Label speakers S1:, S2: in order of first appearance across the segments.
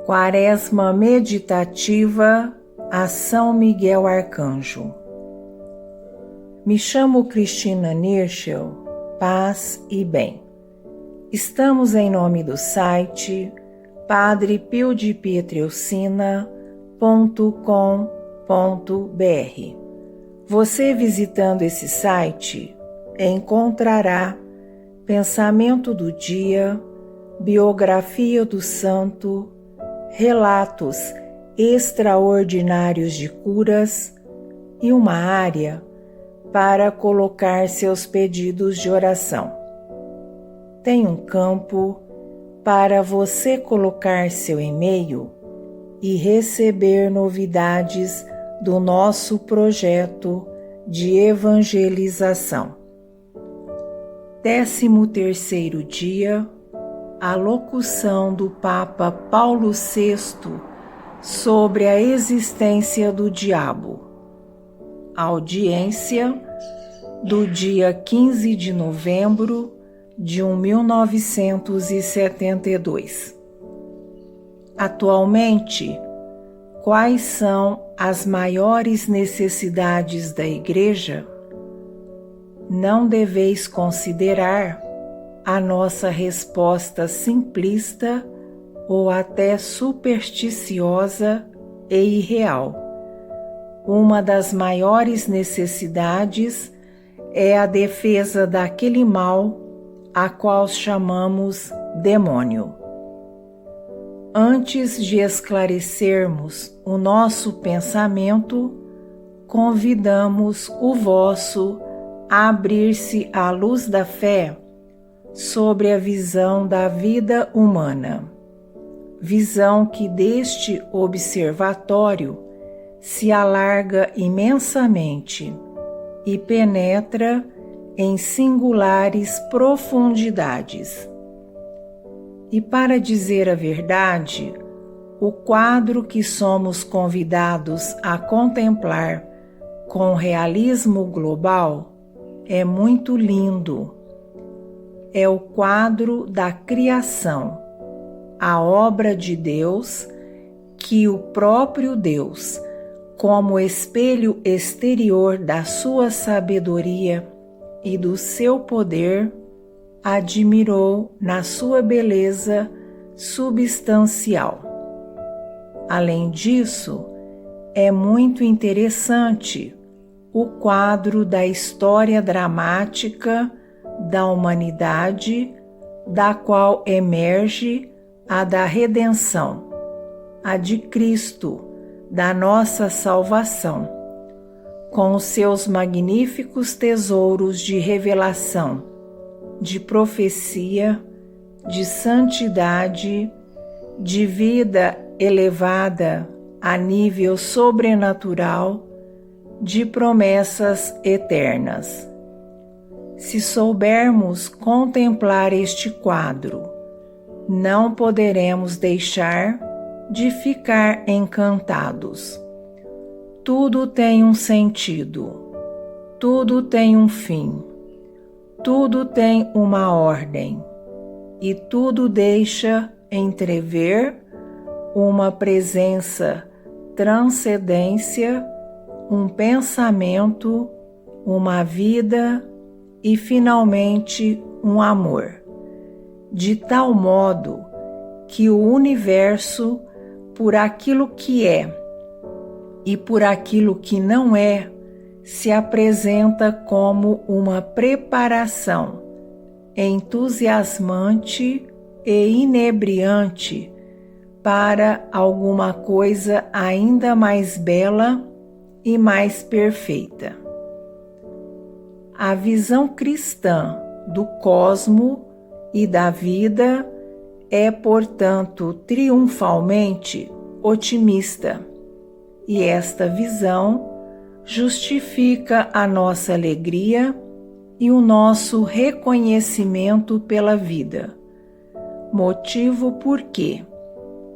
S1: Quaresma Meditativa a São Miguel Arcanjo. Me chamo Cristina Nirschel, paz e bem. Estamos em nome do site padrepiodePietrelcina.com.br. Você visitando esse site encontrará pensamento do dia, biografia do santo, relatos extraordinários de curas e uma área para colocar seus pedidos de oração. Tem um campo para você colocar seu e-mail e receber novidades do nosso projeto de evangelização. 13º dia, a locução do Papa Paulo VI sobre a existência do diabo. Audiência do dia 15 de novembro de 1972. Atualmente, quais são as maiores necessidades da Igreja? Não deveis considerar a nossa resposta simplista ou até supersticiosa e irreal. Uma das maiores necessidades é a defesa daquele mal a qual chamamos demônio. Antes de esclarecermos o nosso pensamento, convidamos o vosso a abrir-se à luz da fé sobre a visão da vida humana, visão que deste observatório se alarga imensamente e penetra em singulares profundidades. E para dizer a verdade, o quadro que somos convidados a contemplar com realismo global é muito lindo. É o quadro da criação, a obra de Deus que o próprio Deus, como espelho exterior da sua sabedoria e do seu poder, admirou na sua beleza substancial. Além disso, é muito interessante o quadro da história dramática da humanidade, da qual emerge a da redenção, a de Cristo, da nossa salvação, com os seus magníficos tesouros de revelação, de profecia, de santidade, de vida elevada a nível sobrenatural, de promessas eternas. Se soubermos contemplar este quadro, não poderemos deixar de ficar encantados. Tudo tem um sentido, tudo tem um fim, tudo tem uma ordem, e tudo deixa entrever uma presença, transcendência, um pensamento, uma vida e, finalmente, um amor, de tal modo que o universo, por aquilo que é e por aquilo que não é, se apresenta como uma preparação entusiasmante e inebriante para alguma coisa ainda mais bela e mais perfeita. A visão cristã do cosmo e da vida é, portanto, triunfalmente otimista, e esta visão justifica a nossa alegria e o nosso reconhecimento pela vida, motivo por que,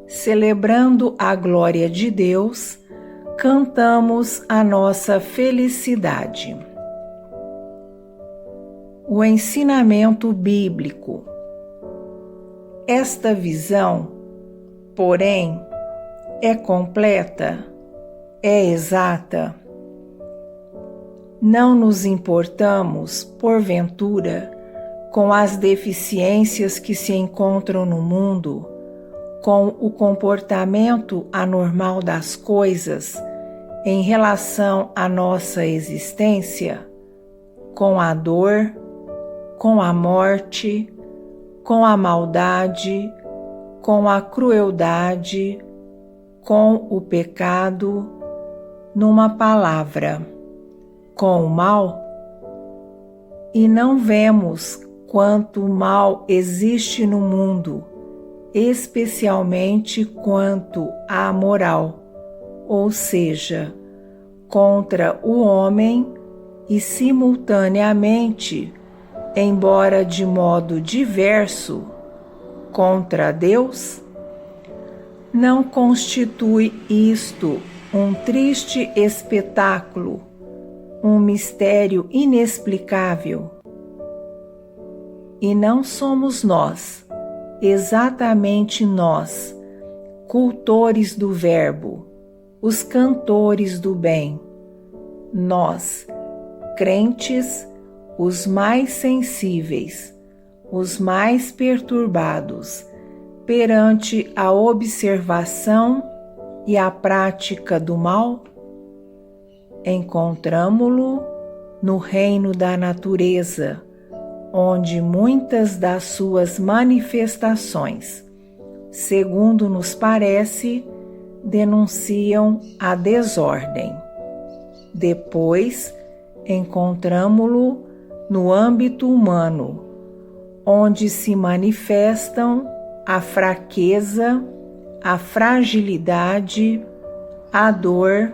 S1: celebrando a glória de Deus, cantamos a nossa felicidade. O ensinamento bíblico. Esta visão porém, é completa, é exata. Não nos importamos, porventura, com as deficiências que se encontram no mundo, com o comportamento anormal das coisas em relação à nossa existência, com a dor, com a morte, com a maldade, com a crueldade, com o pecado, numa palavra, com o mal? E não vemos quanto mal existe no mundo, especialmente quanto à moral, ou seja, contra o homem e simultaneamente, embora de modo diverso, contra Deus? Não constitui isto um triste espetáculo, um mistério inexplicável? E não somos nós, exatamente nós, cultores do Verbo, os cantores do bem, nós, crentes, os mais sensíveis, os mais perturbados perante a observação e a prática do mal? Encontramo-lo no reino da natureza, onde muitas das suas manifestações, segundo nos parece, denunciam a desordem. Depois, encontramo-lo no âmbito humano, onde se manifestam a fraqueza, a fragilidade, a dor,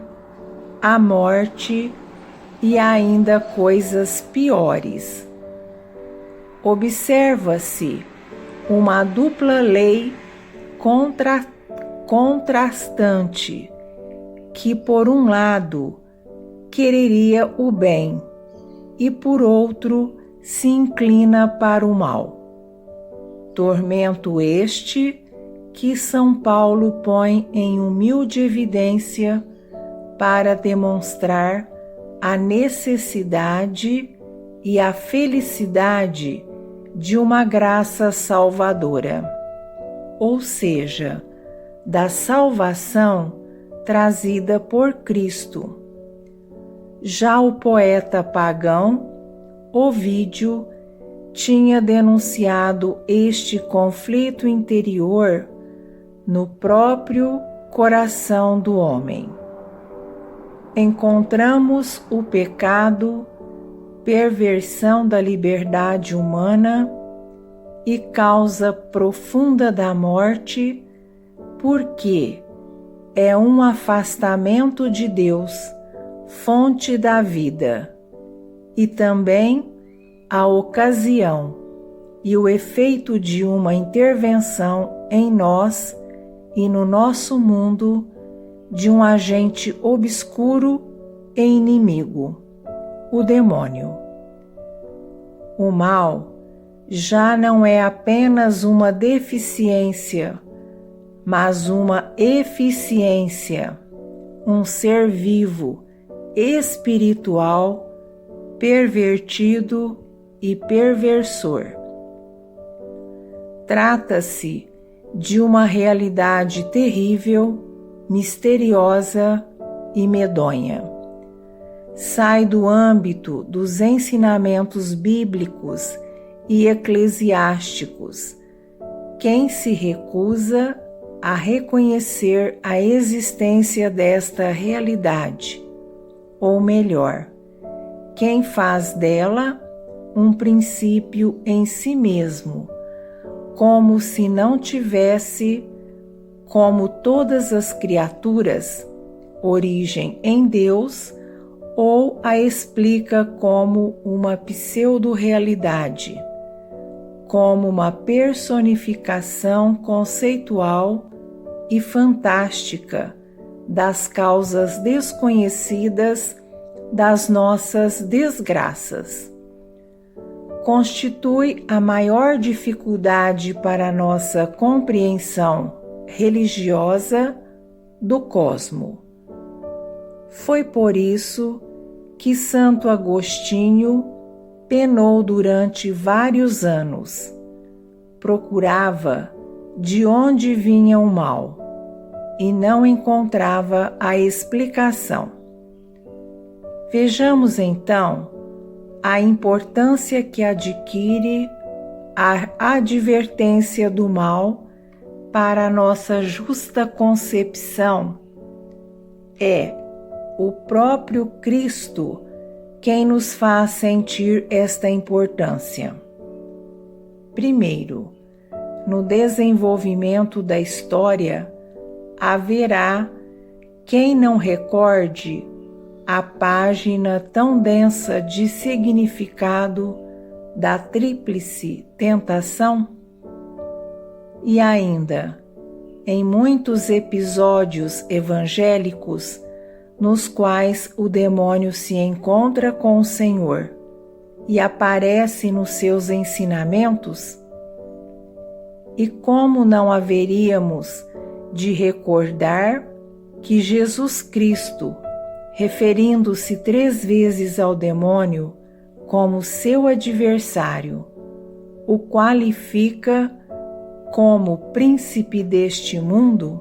S1: a morte e ainda coisas piores. Observa-se uma dupla lei contrastante, que por um lado quereria o bem e por outro se inclina para o mal. Tormento este que São Paulo põe em humilde evidência para demonstrar a necessidade e a felicidade de uma graça salvadora, ou seja, da salvação trazida por Cristo. Já o poeta pagão, Ovídio, tinha denunciado este conflito interior no próprio coração do homem. Encontramos o pecado, perversão da liberdade humana e causa profunda da morte, porque é um afastamento de Deus, fonte da vida, e também a ocasião e o efeito de uma intervenção em nós e no nosso mundo de um agente obscuro e inimigo, o demônio. O mal já não é apenas uma deficiência, mas uma eficiência, um ser vivo, espiritual, pervertido e perversor. Trata-se de uma realidade terrível, misteriosa e medonha. Sai do âmbito dos ensinamentos bíblicos e eclesiásticos quem se recusa a reconhecer a existência desta realidade, ou melhor, quem faz dela um princípio em si mesmo, como se não tivesse, como todas as criaturas, origem em Deus, ou a explica como uma pseudo-realidade, como uma personificação conceitual e fantástica das causas desconhecidas das nossas desgraças. Constitui a maior dificuldade para nossa compreensão religiosa do cosmo. Foi por isso que Santo Agostinho penou durante vários anos. Procurava de onde vinha o mal e não encontrava a explicação. Vejamos então a importância que adquire a advertência do mal para a nossa justa concepção. É o próprio Cristo quem nos faz sentir esta importância. Primeiro, no desenvolvimento da história, haverá quem não recorde a página tão densa de significado da tríplice tentação? E ainda, em muitos episódios evangélicos, nos quais o demônio se encontra com o Senhor e aparece nos seus ensinamentos? E como não haveríamos de recordar que Jesus Cristo, referindo-se 3 vezes ao demônio como seu adversário, o qualifica como príncipe deste mundo?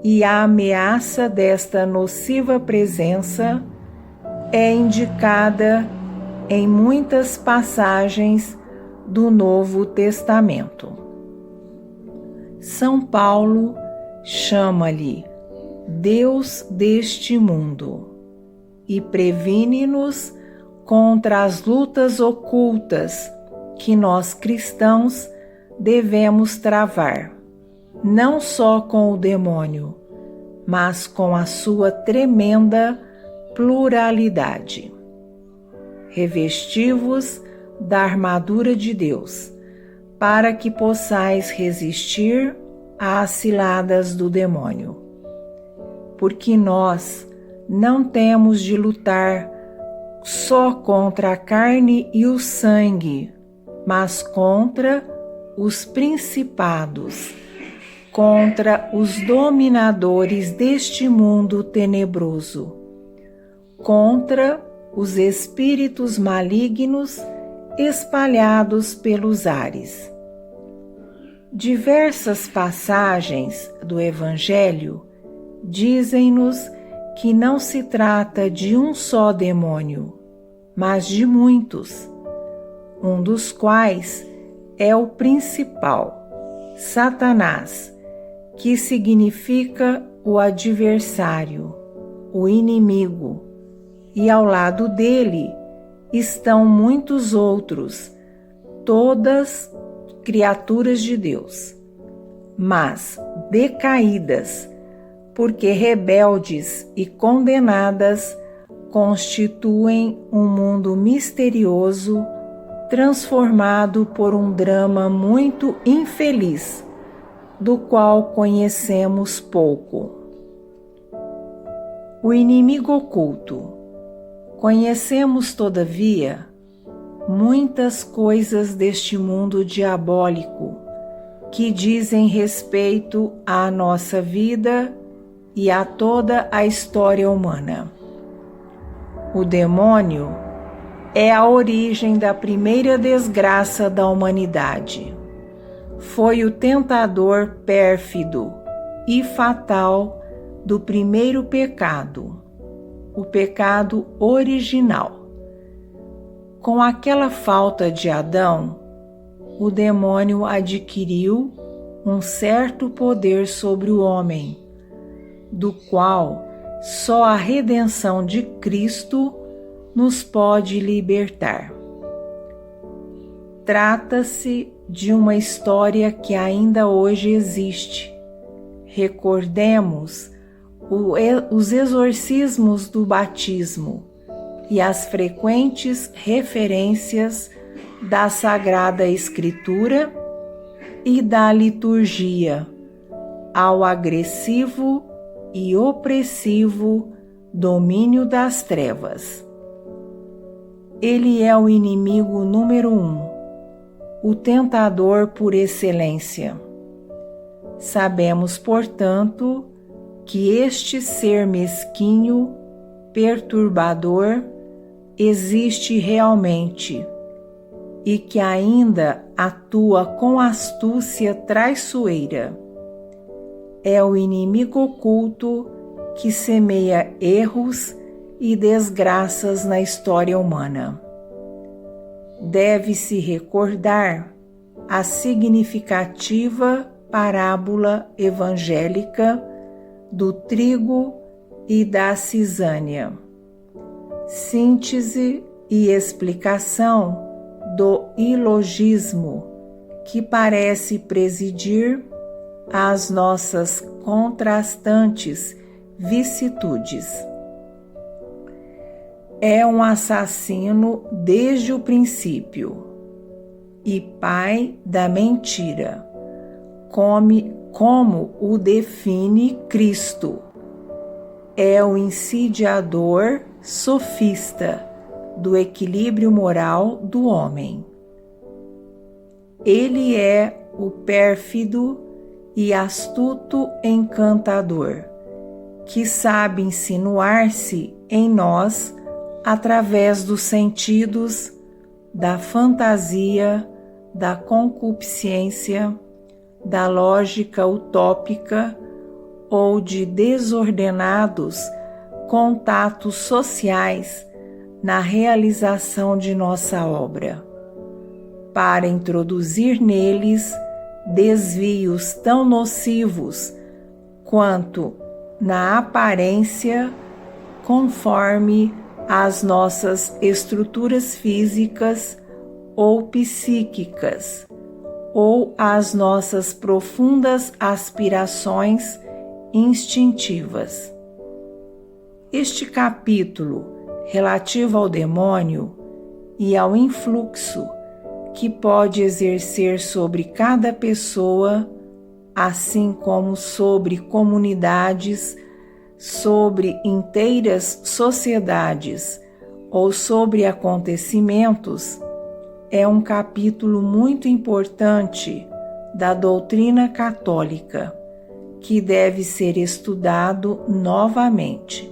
S1: E a ameaça desta nociva presença é indicada em muitas passagens do Novo Testamento. São Paulo chama-lhe Deus deste mundo e previne-nos contra as lutas ocultas que nós cristãos devemos travar, não só com o demônio, mas com a sua tremenda pluralidade. Revesti-vos da armadura de Deus, para que possais resistir às ciladas do demônio. Porque nós não temos de lutar só contra a carne e o sangue, mas contra os principados, contra os dominadores deste mundo tenebroso, contra os espíritos malignos espalhados pelos ares. Diversas passagens do Evangelho dizem-nos que não se trata de um só demônio, mas de muitos, um dos quais é o principal, Satanás, que significa o adversário, o inimigo, e ao lado dele estão muitos outros, todas criaturas de Deus, mas decaídas, porque rebeldes e condenadas constituem um mundo misterioso transformado por um drama muito infeliz, do qual conhecemos pouco. O inimigo oculto. Conhecemos, todavia, muitas coisas deste mundo diabólico que dizem respeito à nossa vida e a toda a história humana. O demônio é a origem da primeira desgraça da humanidade. Foi o tentador pérfido e fatal do primeiro pecado, o pecado original. Com aquela falta de Adão, o demônio adquiriu um certo poder sobre o homem, do qual só a redenção de Cristo nos pode libertar. Trata-se de uma história que ainda hoje existe. Recordemos os exorcismos do batismo e as frequentes referências da Sagrada Escritura e da liturgia ao agressivo e opressivo domínio das trevas. Ele é o inimigo número 1, o tentador por excelência. Sabemos, portanto, que este ser mesquinho, perturbador, existe realmente e que ainda atua com astúcia traiçoeira. É o inimigo oculto que semeia erros e desgraças na história humana. Deve-se recordar a significativa parábola evangélica do trigo e da cisânia, síntese e explicação do ilogismo que parece presidir às nossas contrastantes vicissitudes. É um assassino desde o princípio e pai da mentira, como o define Cristo. É o insidiador sofista do equilíbrio moral do homem. Ele é o pérfido e astuto encantador, que sabe insinuar-se em nós através dos sentidos, da fantasia, da concupiscência, da lógica utópica ou de desordenados contatos sociais na realização de nossa obra, para introduzir neles desvios tão nocivos quanto na aparência, conforme as nossas estruturas físicas ou psíquicas, ou as nossas profundas aspirações instintivas. Este capítulo, relativo ao demônio e ao influxo que pode exercer sobre cada pessoa, assim como sobre comunidades, sobre inteiras sociedades ou sobre acontecimentos, é um capítulo muito importante da doutrina católica, que deve ser estudado novamente,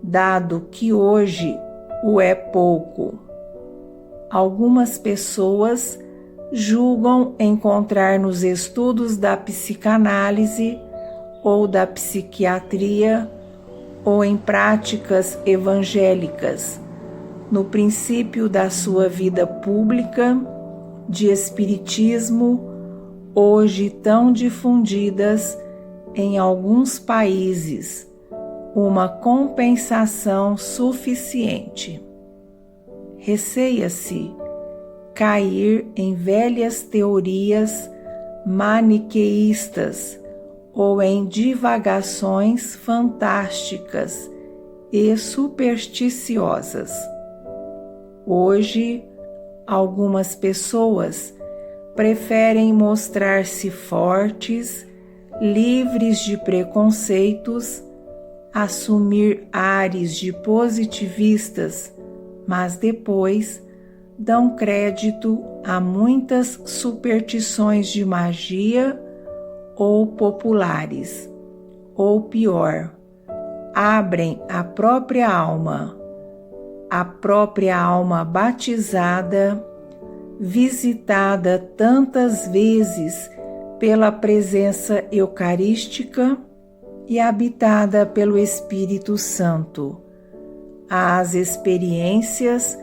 S1: dado que hoje o é pouco. Algumas pessoas julgam encontrar nos estudos da psicanálise ou da psiquiatria ou em práticas evangélicas, no princípio da sua vida pública, de espiritismo, hoje tão difundidas em alguns países, uma compensação suficiente. Receia-se cair em velhas teorias maniqueístas ou em divagações fantásticas e supersticiosas. Hoje, algumas pessoas preferem mostrar-se fortes, livres de preconceitos, assumir ares de positivistas, mas depois dão crédito a muitas superstições de magia ou populares, ou pior, abrem a própria alma batizada, visitada tantas vezes pela presença eucarística e habitada pelo Espírito Santo, às experiências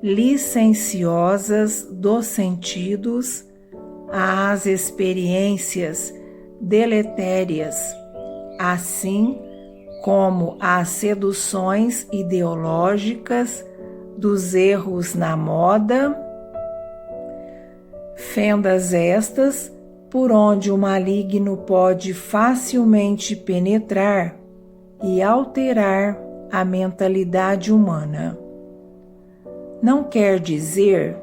S1: licenciosas dos sentidos, às experiências deletérias, assim como às seduções ideológicas dos erros na moda, fendas estas por onde o maligno pode facilmente penetrar e alterar a mentalidade humana. Não quer dizer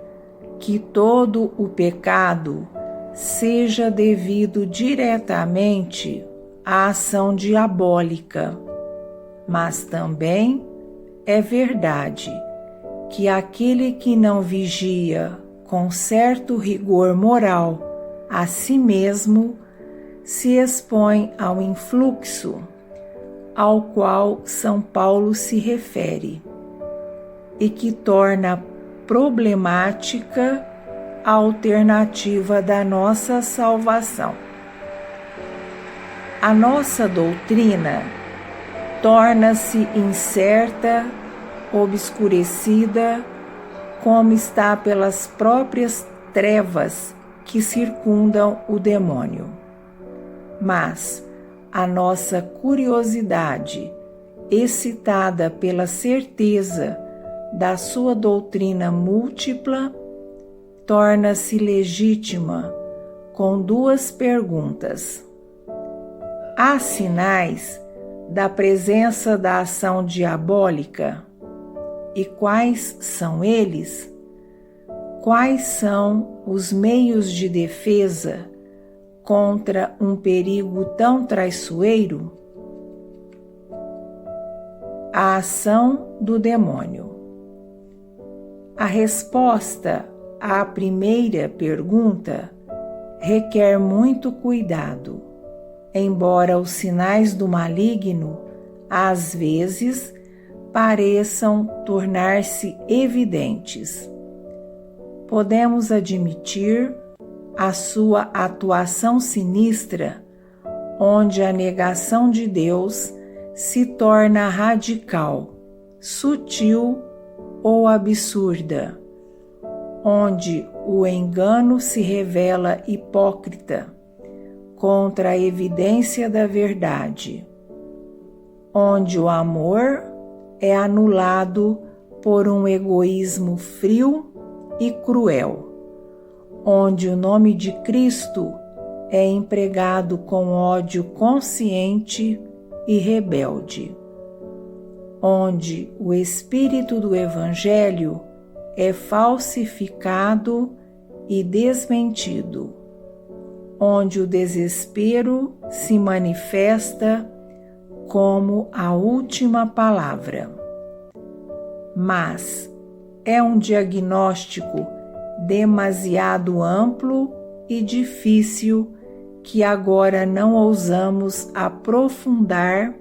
S1: que todo o pecado seja devido diretamente à ação diabólica, mas também é verdade que aquele que não vigia com certo rigor moral a si mesmo se expõe ao influxo ao qual São Paulo se refere e que torna problemática a alternativa da nossa salvação. A nossa doutrina torna-se incerta, obscurecida, como está pelas próprias trevas que circundam o demônio. Mas a nossa curiosidade, excitada pela certeza da sua doutrina múltipla, torna-se legítima com duas perguntas. Há sinais da presença da ação diabólica? E quais são eles? Quais são os meios de defesa contra um perigo tão traiçoeiro? A ação do demônio. A resposta à primeira pergunta requer muito cuidado, embora os sinais do maligno, às vezes, pareçam tornar-se evidentes. Podemos admitir a sua atuação sinistra, onde a negação de Deus se torna radical, sutil ou absurda, onde o engano se revela hipócrita contra a evidência da verdade, onde o amor é anulado por um egoísmo frio e cruel, onde o nome de Cristo é empregado com ódio consciente e rebelde, onde o espírito do Evangelho é falsificado e desmentido, onde o desespero se manifesta como a última palavra. Mas é um diagnóstico demasiado amplo e difícil que agora não ousamos aprofundar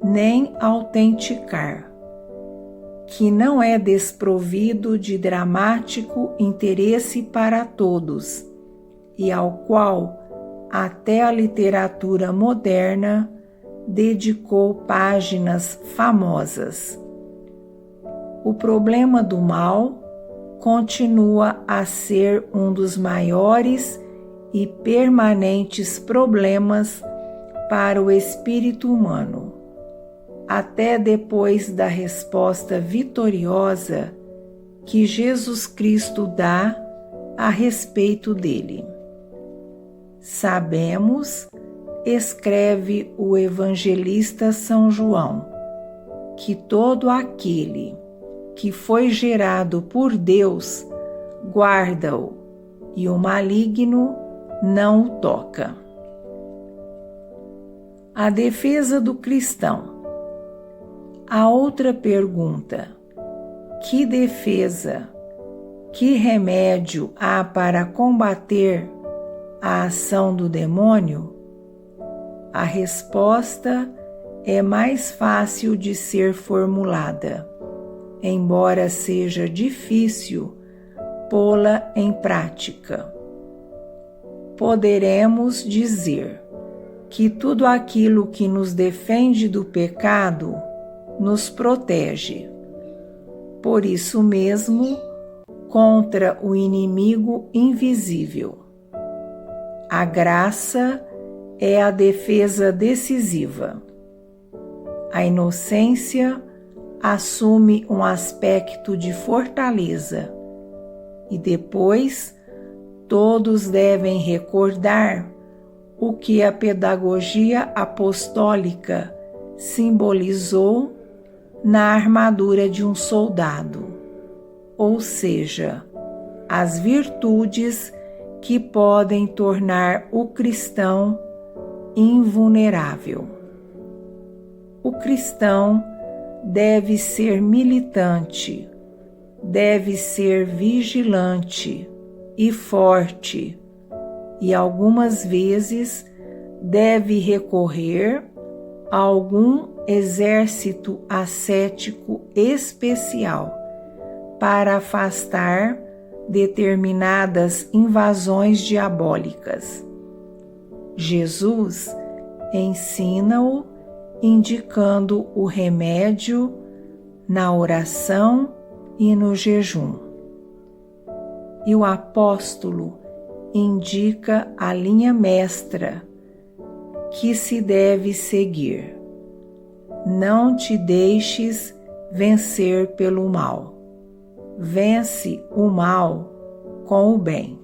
S1: nem autenticar, que não é desprovido de dramático interesse para todos e ao qual até a literatura moderna dedicou páginas famosas. O problema do mal continua a ser um dos maiores e permanentes problemas para o espírito humano, até depois da resposta vitoriosa que Jesus Cristo dá a respeito dele. Sabemos, escreve o evangelista São João, que todo aquele que foi gerado por Deus guarda-o e o maligno não o toca. A defesa do cristão. A outra pergunta: que defesa, que remédio há para combater a ação do demônio? A resposta é mais fácil de ser formulada, embora seja difícil pô-la em prática. Poderemos dizer que tudo aquilo que nos defende do pecado nos protege. Por isso mesmo, contra o inimigo invisível. A graça é a defesa decisiva. A inocência assume um aspecto de fortaleza e depois todos devem recordar o que a pedagogia apostólica simbolizou na armadura de um soldado, ou seja, as virtudes que podem tornar o cristão invulnerável. O cristão deve ser militante, deve ser vigilante e forte, e algumas vezes deve recorrer a algum exército ascético especial para afastar determinadas invasões diabólicas. Jesus ensina-o indicando o remédio na oração e no jejum. E o apóstolo indica a linha mestra que se deve seguir. Não te deixes vencer pelo mal. Vence o mal com o bem.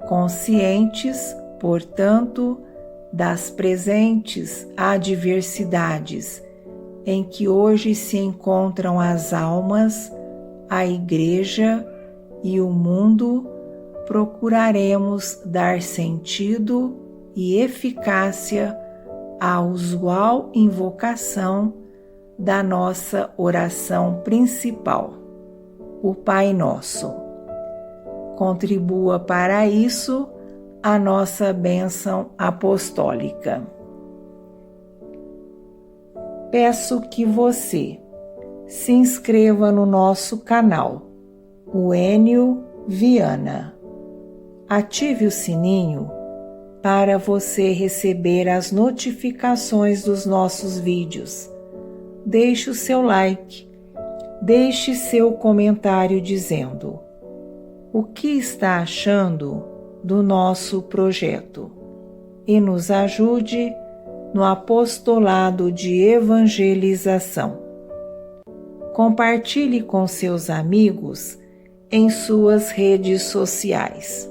S1: Conscientes, portanto, das presentes adversidades em que hoje se encontram as almas, a Igreja e o mundo, procuraremos dar sentido e eficácia à usual invocação da nossa oração principal, o Pai Nosso. Contribua para isso a nossa bênção apostólica. Peço que você se inscreva no nosso canal, o Enio Viana. Ative o sininho para você receber as notificações dos nossos vídeos. Deixe o seu like, deixe seu comentário dizendo o que está achando do nosso projeto e nos ajude no apostolado de evangelização. Compartilhe com seus amigos em suas redes sociais.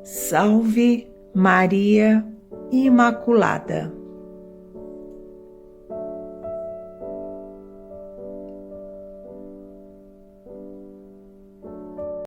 S1: Salve Maria Imaculada!